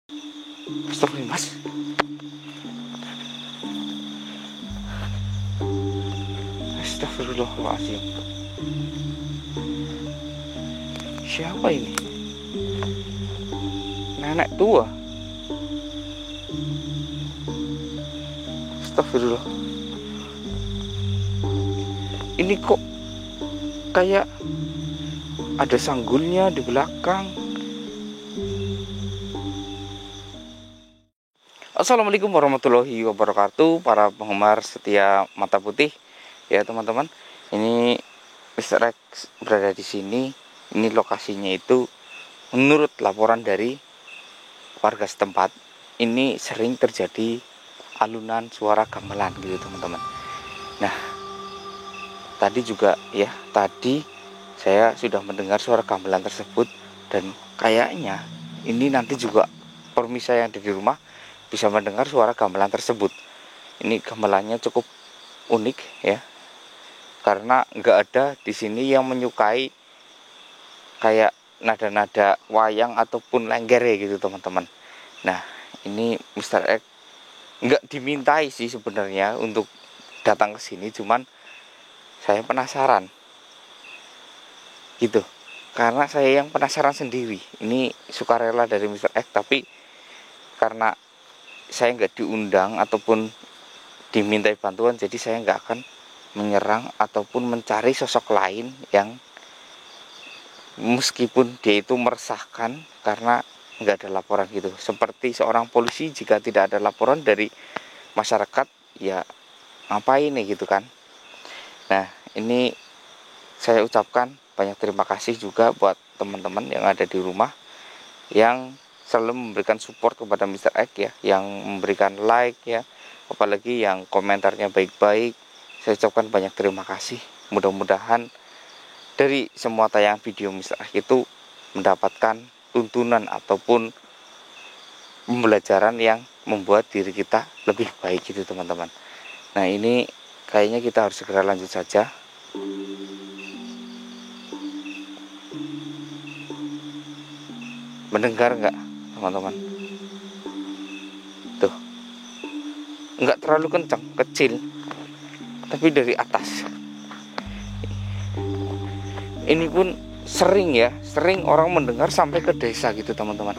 Astagfirullah mas. Astagfirullahaladzim. Siapa ini? Nenek tua. Astagfirullah. Ini kok kayak ada sanggulnya di belakang. Assalamualaikum warahmatullahi wabarakatuh, para penggemar setia mata putih ya teman-teman. Ini Mr. X berada di sini. Ini lokasinya itu menurut laporan dari warga setempat, ini sering terjadi alunan suara gamelan gitu teman-teman. Nah, tadi juga ya, tadi saya sudah mendengar suara gamelan tersebut, dan kayaknya ini nanti juga permisa yang ada di rumah bisa mendengar suara gamelan tersebut. Ini gamelannya cukup unik ya, karena nggak ada di sini yang menyukai kayak nada-nada wayang ataupun lengger ya gitu teman-teman. Nah, ini Mr. X nggak dimintai sih sebenarnya untuk datang ke sini, cuman saya penasaran gitu, karena saya yang penasaran sendiri. Ini sukarela dari Mr. X, tapi karena saya nggak diundang ataupun dimintai bantuan, jadi saya nggak akan menyerang ataupun mencari sosok lain yang meskipun dia itu meresahkan karena nggak ada laporan gitu. Seperti seorang polisi, jika tidak ada laporan dari masyarakat, ya ngapain nih gitu kan. Nah, ini saya ucapkan banyak terima kasih juga buat teman-teman yang ada di rumah yang selalu memberikan support kepada Mr. X ya, yang memberikan like ya, apalagi yang komentarnya baik-baik. Saya ucapkan banyak terima kasih. Mudah-mudahan dari semua tayangan video Mr. X itu mendapatkan tuntunan ataupun pembelajaran yang membuat diri kita lebih baik gitu teman-teman. Nah, ini kayaknya kita harus segera lanjut saja. Mendengar nggak teman-teman? Tuh, nggak terlalu kencang, kecil, tapi dari atas. Ini pun sering orang mendengar sampai ke desa gitu teman-teman.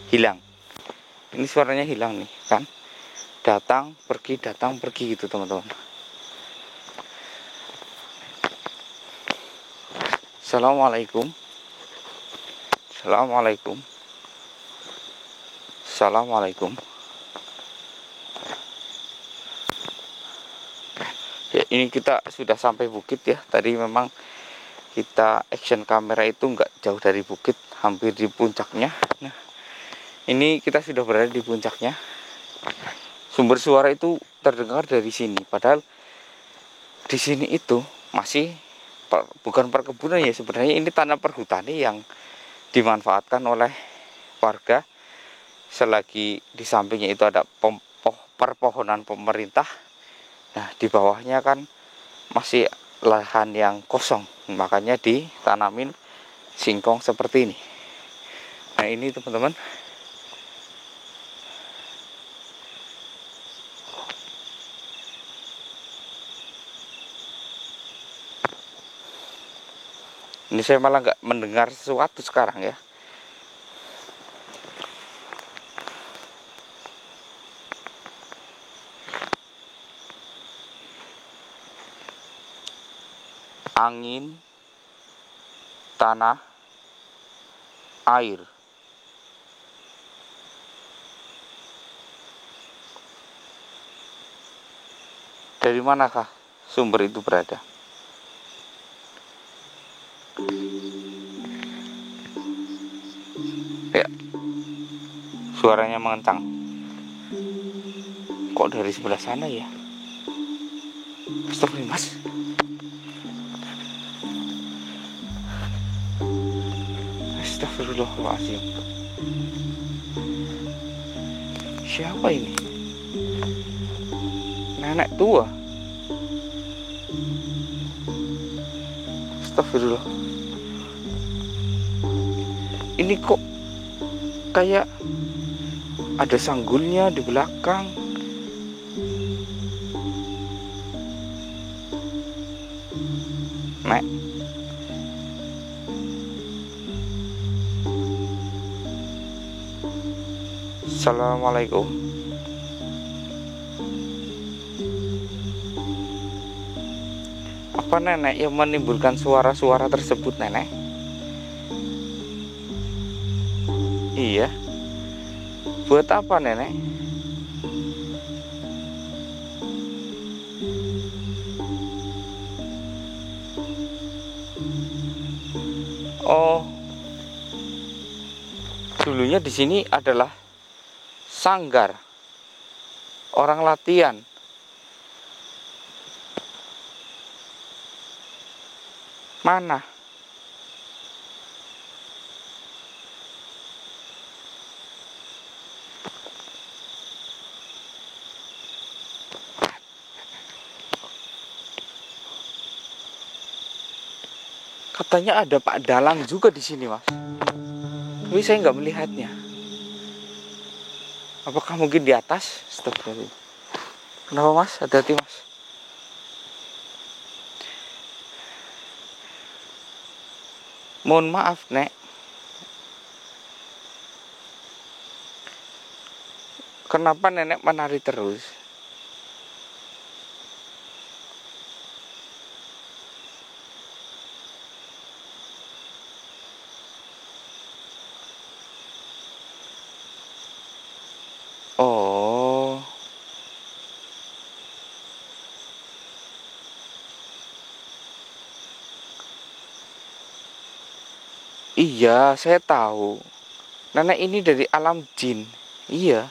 Hilang. Ini suaranya hilang nih kan. Datang pergi gitu teman-teman. Assalamualaikum. Ya, ini kita sudah sampai bukit ya. Tadi memang kita action kamera itu nggak jauh dari bukit, hampir di puncaknya. Nah, ini kita sudah berada di puncaknya. Sumber suara itu terdengar dari sini, padahal di sini itu masih bukan perkebunan ya, sebenarnya ini tanah perhutani yang dimanfaatkan oleh warga. Selagi di sampingnya itu ada perpohonan pemerintah. Nah, di bawahnya kan masih lahan yang kosong, makanya ditanamin singkong seperti ini. Nah, ini teman-teman, ini saya malah nggak mendengar sesuatu sekarang ya. Angin, tanah, air. Dari manakah sumber itu berada? Ya, suaranya mengencang. Kok dari sebelah sana ya? Stop nih mas. Astagfirullahaladzim. Siapa ini? Nenek tua. Astagfirullah. Ini kok kayak ada sanggulnya di belakang. Nek, assalamualaikum. Apa nenek yang menimbulkan suara-suara tersebut, nenek? Iya. Buat apa, nenek? Oh, dulunya di sini adalah sanggar orang latihan. Mana? Katanya ada Pak Dalang juga di sini, Mas. Tapi saya nggak melihatnya. Apakah mungkin di atas? Astagfirullah. Kenapa, Mas? Hati-hati, Mas. Mohon maaf, Nek. Kenapa nenek menari terus? Oh, iya, saya tahu. Nenek ini dari alam jin. Iya,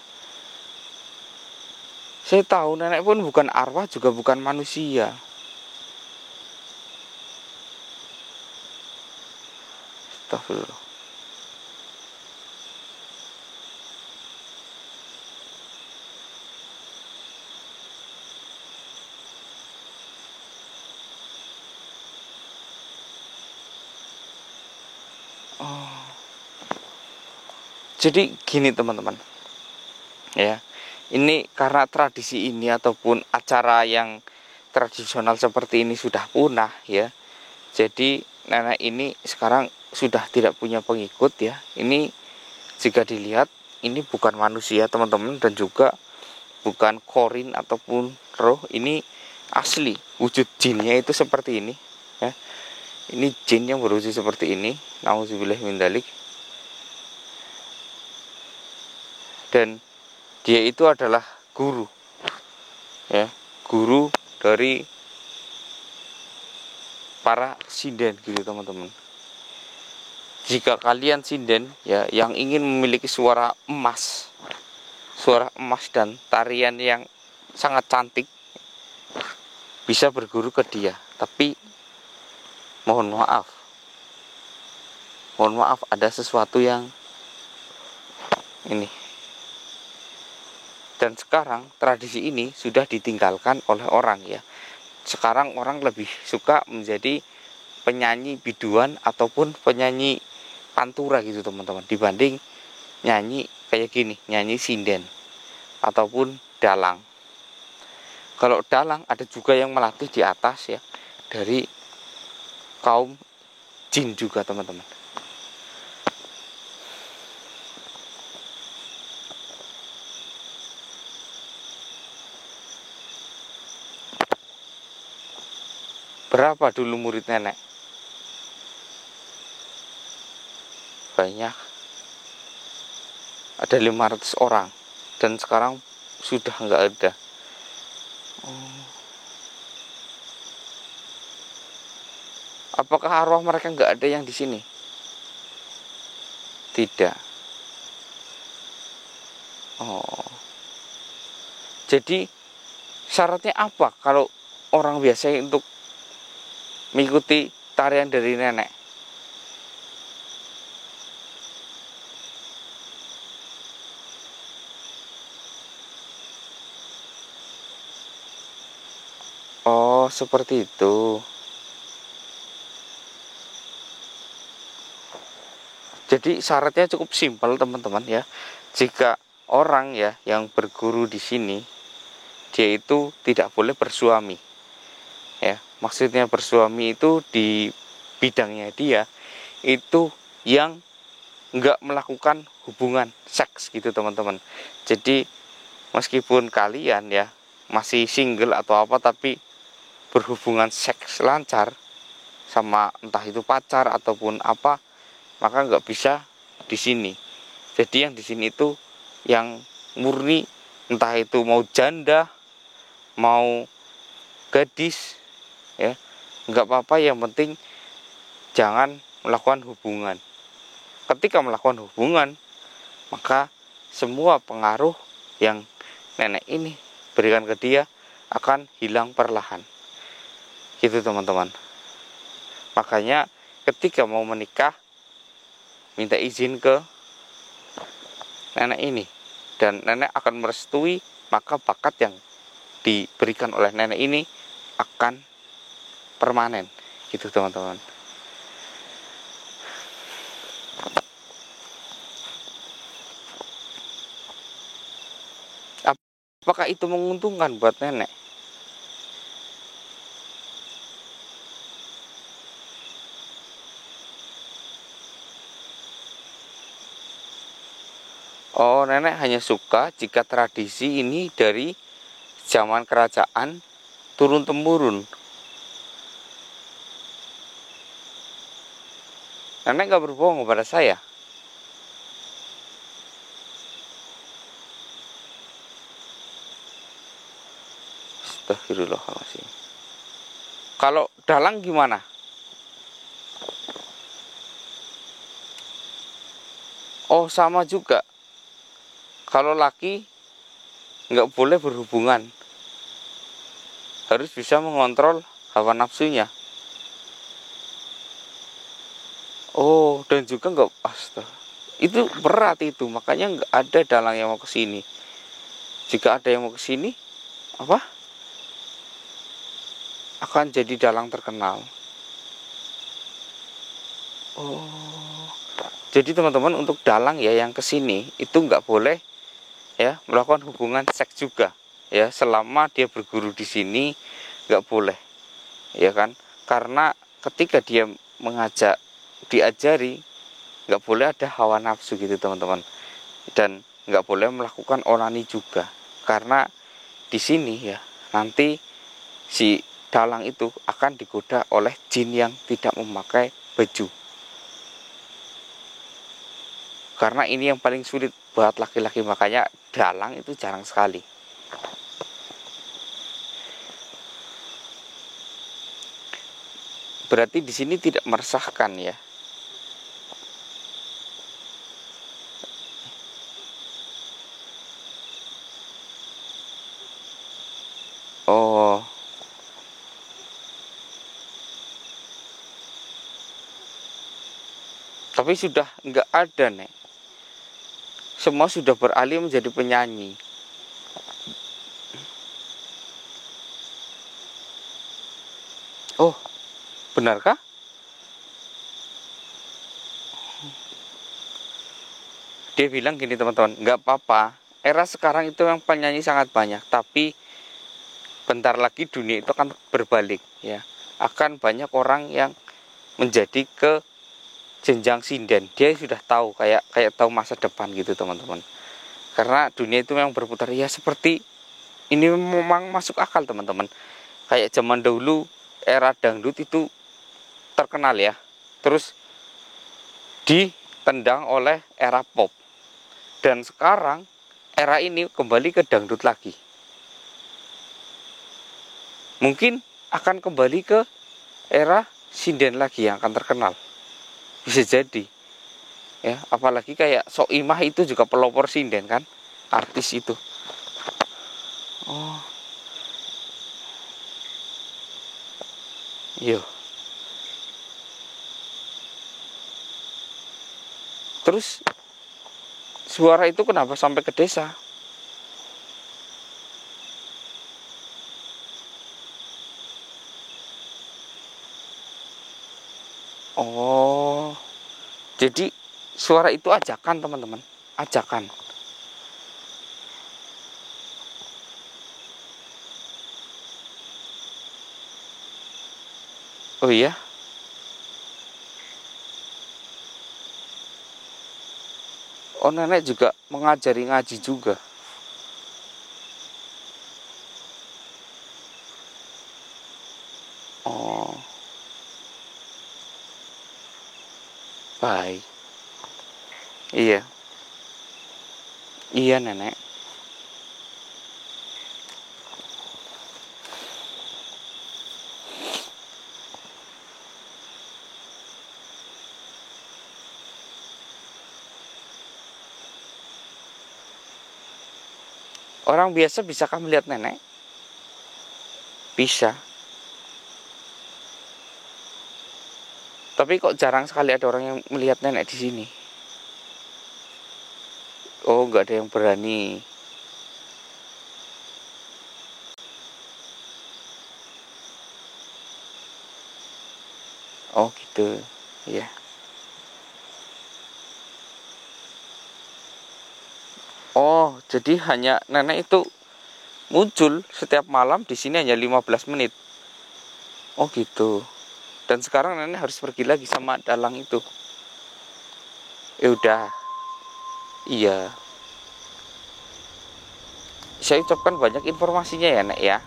saya tahu nenek pun bukan arwah juga bukan manusia. Astagfirullah. Oh. Jadi gini teman-teman. Ya. Ini karena tradisi ini ataupun acara yang tradisional seperti ini sudah punah ya. Jadi nenek ini sekarang sudah tidak punya pengikut ya. Ini jika dilihat ini bukan manusia teman-teman dan juga bukan korin ataupun roh, ini asli wujud jinnya itu seperti ini ya. Ini jin yang berwujud seperti ini, nauzubillah min dzalik. Dan dia itu adalah guru ya, guru dari para sinden gitu teman-teman. Jika kalian sinden ya yang ingin memiliki suara emas dan tarian yang sangat cantik, bisa berguru ke dia. Tapi mohon maaf ada sesuatu yang ini. Dan sekarang tradisi ini sudah ditinggalkan oleh orang ya. Sekarang orang lebih suka menjadi penyanyi biduan ataupun penyanyi pantura gitu teman-teman, dibanding nyanyi kayak gini, nyanyi sinden ataupun dalang. Kalau dalang ada juga yang melatih di atas ya, dari kaum jin juga teman-teman. Berapa dulu murid nenek? Banyak. Ada 500 orang. Dan sekarang sudah nggak ada. Oh. Apakah arwah mereka nggak ada yang di sini? Tidak. Oh. Jadi syaratnya apa kalau orang biasa untuk mengikuti tarian dari nenek? Oh, seperti itu. Jadi syaratnya cukup simpel teman-teman ya. Jika orang ya yang berguru di sini, dia itu tidak boleh bersuami. Ya, maksudnya bersuami itu di bidangnya dia itu yang nggak melakukan hubungan seks gitu teman-teman. Jadi meskipun kalian ya masih single atau apa, tapi berhubungan seks lancar sama entah itu pacar ataupun apa, maka nggak bisa di sini. Jadi yang di sini itu yang murni, entah itu mau janda, mau gadis, ya nggak apa-apa, yang penting jangan melakukan hubungan. Ketika melakukan hubungan, maka semua pengaruh yang nenek ini berikan ke dia akan hilang perlahan. Gitu teman-teman. Makanya ketika mau menikah, minta izin ke nenek ini, dan nenek akan merestui, maka bakat yang diberikan oleh nenek ini akan permanen. Gitu teman-teman. Apakah itu menguntungkan buat nenek? Oh, nenek hanya suka jika tradisi ini dari zaman kerajaan turun-temurun. Nenek gak berbohong kepada saya. Astagfirullahaladzim. Kalau dalang gimana? Oh, sama juga. Kalau laki nggak boleh berhubungan, harus bisa mengontrol hawa nafsunya. Oh, dan juga nggak, astaga, itu berat itu, makanya nggak ada dalang yang mau ke sini. Jika ada yang mau ke sini, apa? Akan jadi dalang terkenal. Oh, jadi teman-teman, untuk dalang ya yang ke sini itu nggak boleh ya melakukan hubungan seks juga ya, selama dia berguru di sini nggak boleh, ya kan? Karena ketika dia mengajak, diajari, nggak boleh ada hawa nafsu gitu teman-teman, dan nggak boleh melakukan onani juga, karena di sini ya nanti si dalang itu akan digoda oleh jin yang tidak memakai baju. Karena ini yang paling sulit buat laki-laki, makanya dalang itu jarang sekali. Berarti di sini tidak meresahkan ya. Oh, tapi sudah nggak ada nih. Semua sudah beralih menjadi penyanyi. Oh, benarkah? Dia bilang gini teman-teman, nggak apa-apa. Era sekarang itu yang penyanyi sangat banyak, tapi bentar lagi dunia itu akan berbalik ya. Akan banyak orang yang menjadi ke jenjang sinden. Dia sudah tahu, kayak tahu masa depan gitu teman-teman. Karena dunia itu memang berputar ya, seperti ini memang masuk akal teman-teman. Kayak zaman dahulu era dangdut itu terkenal ya, terus ditendang oleh era pop, dan sekarang era ini kembali ke dangdut lagi. Mungkin akan kembali ke era sinden lagi yang akan terkenal, bisa jadi ya. Apalagi kayak Soimah itu juga pelopor sinden kan, artis itu. Oh iya. Terus suara itu kenapa sampai ke desa? Oh, jadi suara itu ajakan teman-teman, ajakan. Oh iya, oh nenek juga mengajari ngaji juga. Oh, baik. Iya, iya nenek. Orang biasa bisakah melihat nenek? Bisa. Tapi kok jarang sekali ada orang yang melihat nenek di sini. Oh, nggak ada yang berani. Oh gitu, ya. Oh, jadi hanya nenek itu muncul setiap malam di sini hanya 15 menit. Oh gitu. Dan sekarang nenek harus pergi lagi sama dalang itu. Ya udah, iya. Saya ucapkan banyak informasinya ya, Nek ya.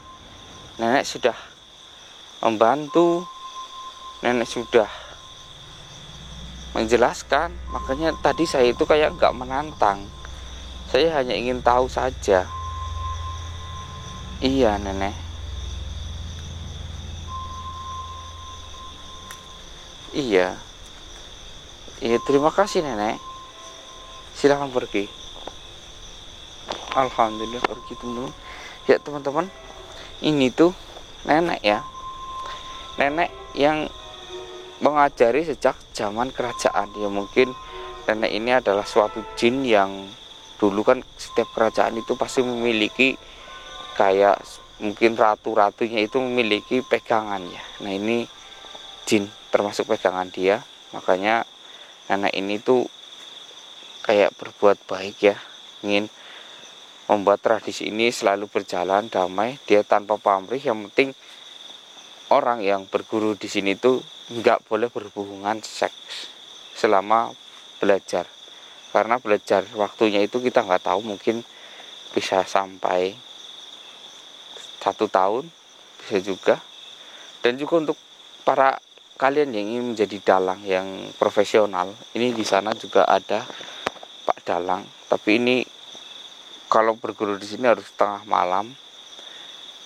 Nenek sudah membantu, nenek sudah menjelaskan. Makanya tadi saya itu kayak nggak menantang. Saya hanya ingin tahu saja. Iya, nenek. Iya. Iya, terima kasih nenek. Silahkan pergi. Alhamdulillah pergi teman-teman. Ya teman-teman, ini tuh nenek ya. Nenek yang mengajari sejak zaman kerajaan. Ya mungkin nenek ini adalah suatu jin yang dulu kan setiap kerajaan itu pasti memiliki kayak mungkin ratu-ratunya itu memiliki pegangan ya. Nah ini jin termasuk pegangan dia. Makanya nenek ini tuh kayak berbuat baik ya, ingin membuat tradisi ini selalu berjalan damai. Dia tanpa pamrih, yang penting orang yang berguru di sini tuh nggak boleh berhubungan seks selama belajar, karena belajar waktunya itu kita nggak tahu, mungkin bisa sampai 1 tahun, bisa juga. Dan juga untuk para kalian yang ingin menjadi dalang yang profesional, ini di sana juga ada Pak Dalang, tapi ini kalau berguru di sini harus tengah malam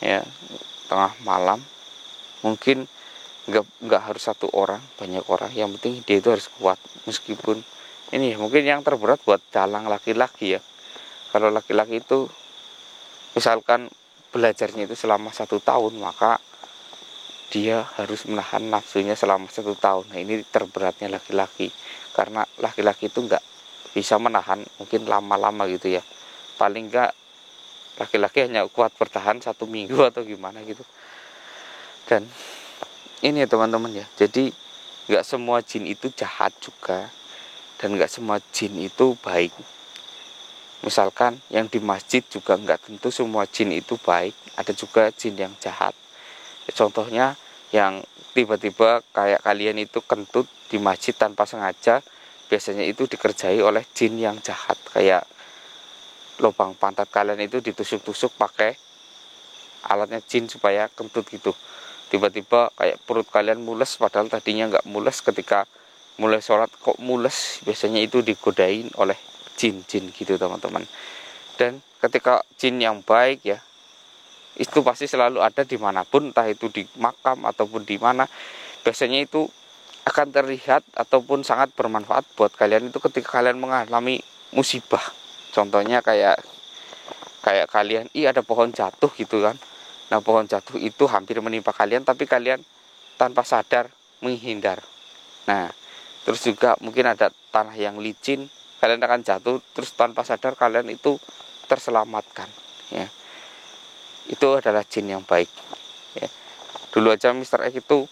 ya, tengah malam. Mungkin nggak harus satu orang, banyak orang, yang penting dia itu harus kuat. Meskipun ini mungkin yang terberat buat dalang laki-laki ya. Kalau laki-laki itu misalkan belajarnya itu selama 1 tahun, maka dia harus menahan nafsunya selama 1 tahun. Nah ini terberatnya laki-laki, karena laki-laki itu nggak bisa menahan mungkin lama-lama gitu ya. Paling nggak laki-laki hanya kuat bertahan 1 minggu atau gimana gitu. Dan ini ya teman-teman ya, jadi nggak semua jin itu jahat juga, dan nggak semua jin itu baik. Misalkan yang di masjid juga nggak tentu semua jin itu baik, ada juga jin yang jahat. Contohnya yang tiba-tiba kayak kalian itu kentut di masjid tanpa sengaja, biasanya itu dikerjai oleh jin yang jahat. Kayak lubang pantat kalian itu ditusuk-tusuk pakai alatnya jin supaya kentut gitu. Tiba-tiba kayak perut kalian mules, padahal tadinya nggak mules, ketika mulai sholat kok mules, biasanya itu digodain oleh jin-jin gitu teman-teman. Dan ketika jin yang baik ya, itu pasti selalu ada dimanapun, entah itu di makam ataupun di mana. Biasanya itu akan terlihat ataupun sangat bermanfaat buat kalian itu ketika kalian mengalami musibah. Contohnya kayak kalian ada pohon jatuh gitu kan. Nah pohon jatuh itu hampir menimpa kalian, tapi kalian tanpa sadar menghindar. Nah terus juga mungkin ada tanah yang licin, kalian akan jatuh, terus tanpa sadar kalian itu terselamatkan ya. Itu adalah jin yang baik ya. Dulu aja Mr. X itu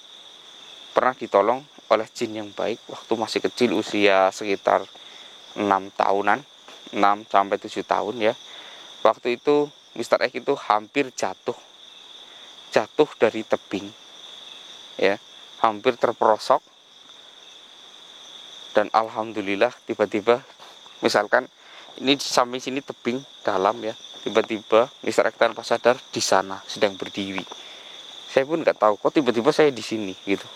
pernah ditolong oleh jin yang baik waktu masih kecil, usia sekitar 6 tahunan, 6 sampai 7 tahun ya. Waktu itu Mr. X itu hampir jatuh dari tebing ya, hampir terperosok, dan alhamdulillah tiba-tiba, misalkan ini sampai sini tebing dalam ya, tiba-tiba Mr. X tanpa sadar di sana sedang berdiri. Saya pun nggak tahu kok tiba-tiba saya di sini gitu.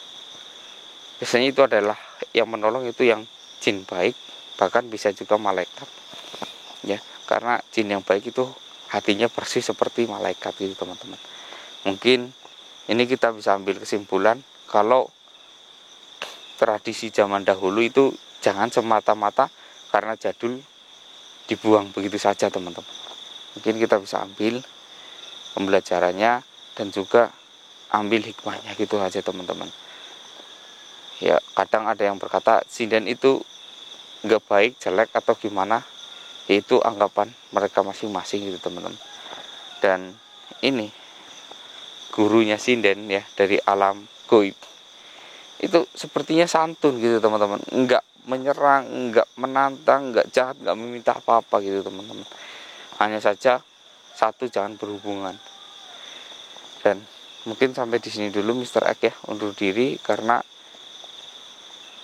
Biasanya itu adalah yang menolong itu yang jin baik, bahkan bisa juga malaikat ya, karena jin yang baik itu hatinya bersih seperti malaikat gitu teman-teman. Mungkin ini kita bisa ambil kesimpulan kalau tradisi zaman dahulu itu jangan semata-mata karena jadul dibuang begitu saja teman-teman. Mungkin kita bisa ambil pembelajarannya dan juga ambil hikmahnya gitu aja teman-teman. Ya kadang ada yang berkata sinden itu nggak baik, jelek atau gimana, itu anggapan mereka masing-masing gitu teman-teman. Dan ini gurunya sinden ya dari alam goib itu sepertinya santun gitu teman-teman, nggak menyerang, nggak menantang, nggak jahat, nggak meminta apa-apa gitu teman-teman. Hanya saja satu, jangan berhubungan. Dan mungkin sampai di sini dulu Mr. X ya, undur diri, karena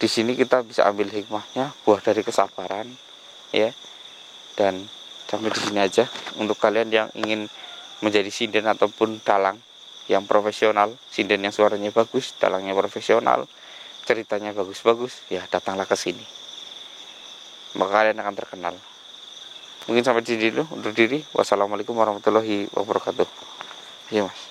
di sini kita bisa ambil hikmahnya, buah dari kesabaran ya. Dan sampai di sini aja untuk kalian yang ingin menjadi sinden ataupun dalang yang profesional, sinden yang suaranya bagus, dalangnya profesional, ceritanya bagus-bagus, ya datanglah ke sini, maka kalian akan terkenal. Mungkin sampai di sini dulu, undur diri. Wassalamualaikum warahmatullahi wabarakatuh. Ya mas.